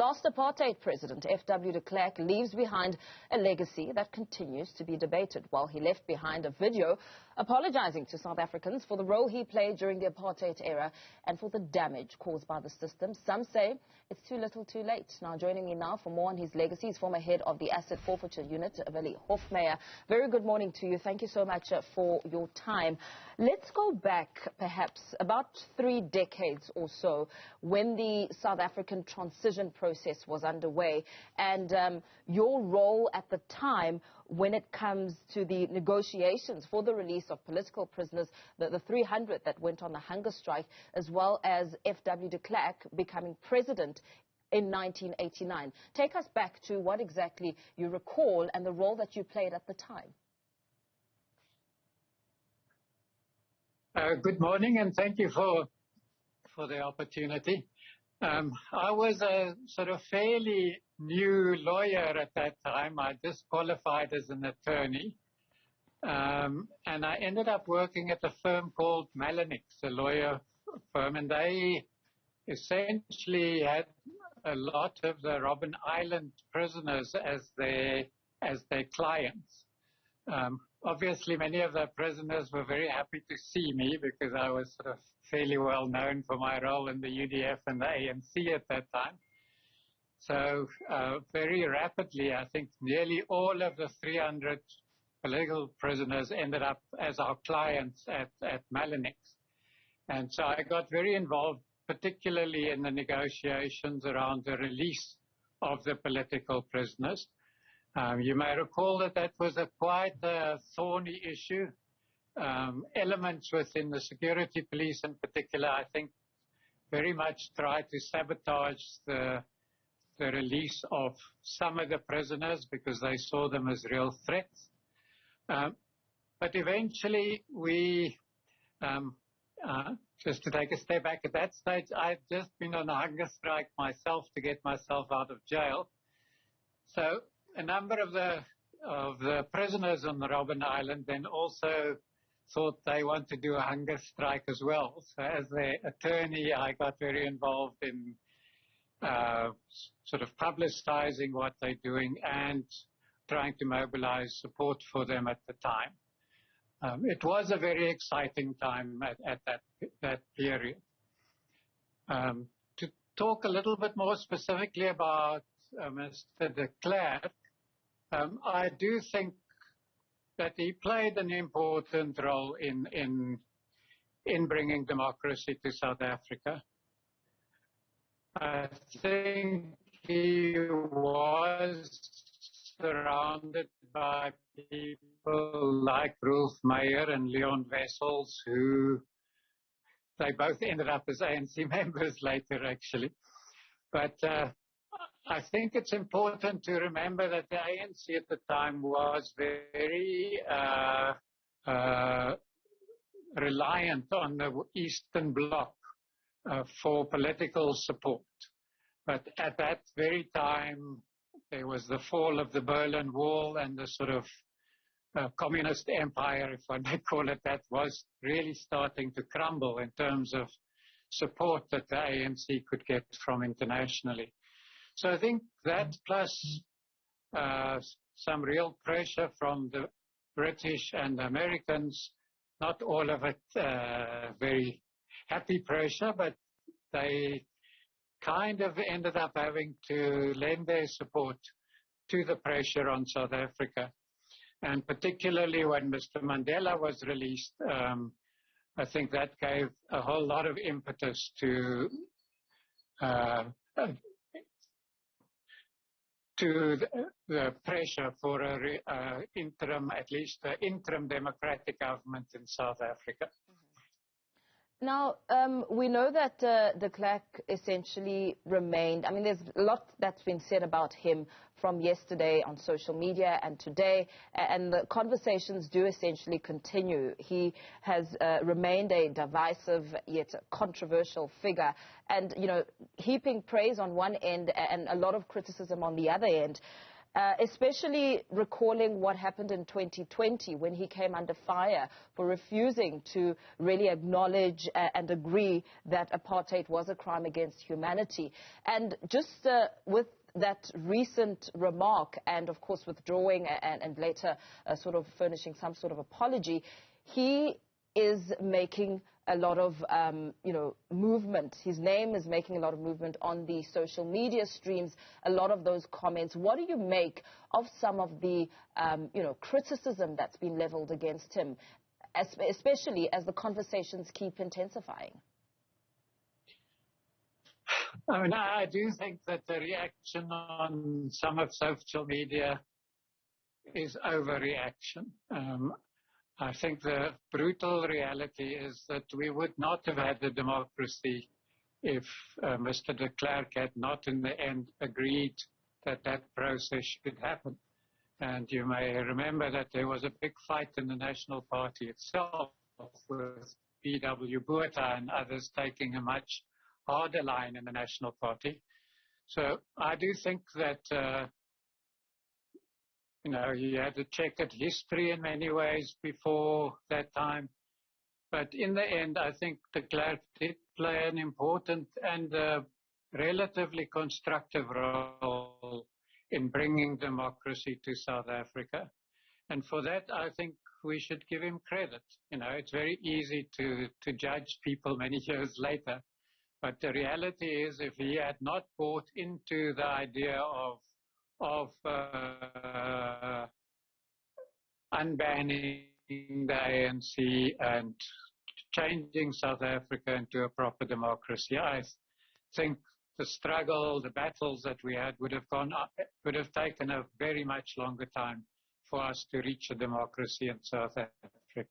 last apartheid president, FW de Klerk, leaves behind a legacy that continues to be debated, while he left behind a video apologizing to South Africans for the role he played during the apartheid era and for the damage caused by the system. Some say it's too little too late. Now, joining me now for more on his legacy is former head of the Asset Forfeiture Unit, Willie Hofmeyr. Very good morning to you. Thank you so much for your time. Let's go back perhaps about 3 decades or so when the South African transition process was underway, and your role at the time when it comes to the negotiations for the release of political prisoners, the 300 that went on the hunger strike, as well as FW de Klerk becoming president in 1989. Take us back to what exactly you recall and the role that you played at the time. Good morning, and thank you for the opportunity. I was a sort of fairly new lawyer at that time. I just qualified as an attorney, and I ended up working at a firm called Malinix, a lawyer firm, and they essentially had a lot of the Robben Island prisoners as their clients. Obviously, many of the prisoners were very happy to see me because I was sort of fairly well known for my role in the UDF and the ANC at that time. So very rapidly, I think nearly all of the 300 political prisoners ended up as our clients at Malinix. And so I got very involved, particularly in the negotiations around the release of the political prisoners. You may recall that was quite a thorny issue. Elements within the security police in particular, I think, very much tried to sabotage the release of some of the prisoners because they saw them as real threats. But eventually we, just to take a step back at that stage, I'd just been on a hunger strike myself to get myself out of jail. So a number of the prisoners on the Robben Island then also thought they wanted to do a hunger strike as well. So as their attorney, I got very involved in sort of publicizing what they're doing and trying to mobilize support for them at the time. It was a very exciting time at that period. To talk a little bit more specifically about Mr. de Klerk, I do think that he played an important role in bringing democracy to South Africa. I think he was surrounded by people like Hofmeyr and Leon Wessels, who they both ended up as ANC members later, actually. But I think it's important to remember that the ANC at the time was very reliant on the Eastern Bloc for political support. But at that very time, there was the fall of the Berlin Wall, and the sort of communist empire, if I may call it that, was really starting to crumble in terms of support that the ANC could get from internationally. So I think that plus some real pressure from the British and the Americans, not all of it very happy pressure, but they kind of ended up having to lend their support to the pressure on South Africa. And particularly when Mr. Mandela was released, I think that gave a whole lot of impetus to the pressure for interim, at least interim democratic government in South Africa. Now, we know that de Klerk essentially remained, I mean, there's a lot that's been said about him from yesterday on social media and today, and the conversations do essentially continue. He has remained a divisive yet controversial figure, and, you know, heaping praise on one end and a lot of criticism on the other end. especially recalling what happened in 2020 when he came under fire for refusing to really acknowledge and agree that apartheid was a crime against humanity. And just with that recent remark and, of course, withdrawing and later sort of furnishing some sort of apology, he is making a lot of, movement. His name is making a lot of movement on the social media streams, a lot of those comments. What do you make of some of the, criticism that's been leveled against him, especially as the conversations keep intensifying? I mean, I do think that the reaction on some of social media is overreaction. I think the brutal reality is that we would not have had a democracy if Mr. de Klerk had not in the end agreed that that process should happen. And you may remember that there was a big fight in the National Party itself with FW Botha and others taking a much harder line in the National Party. So I do think that he had a checkered history in many ways before that time. But in the end, I think de Klerk did play an important and relatively constructive role in bringing democracy to South Africa. And for that, I think we should give him credit. It's very easy to judge people many years later. But the reality is, if he had not bought into the idea of unbanning the ANC and changing South Africa into a proper democracy, I think the struggle, the battles that we had would have taken a very much longer time for us to reach a democracy in South Africa.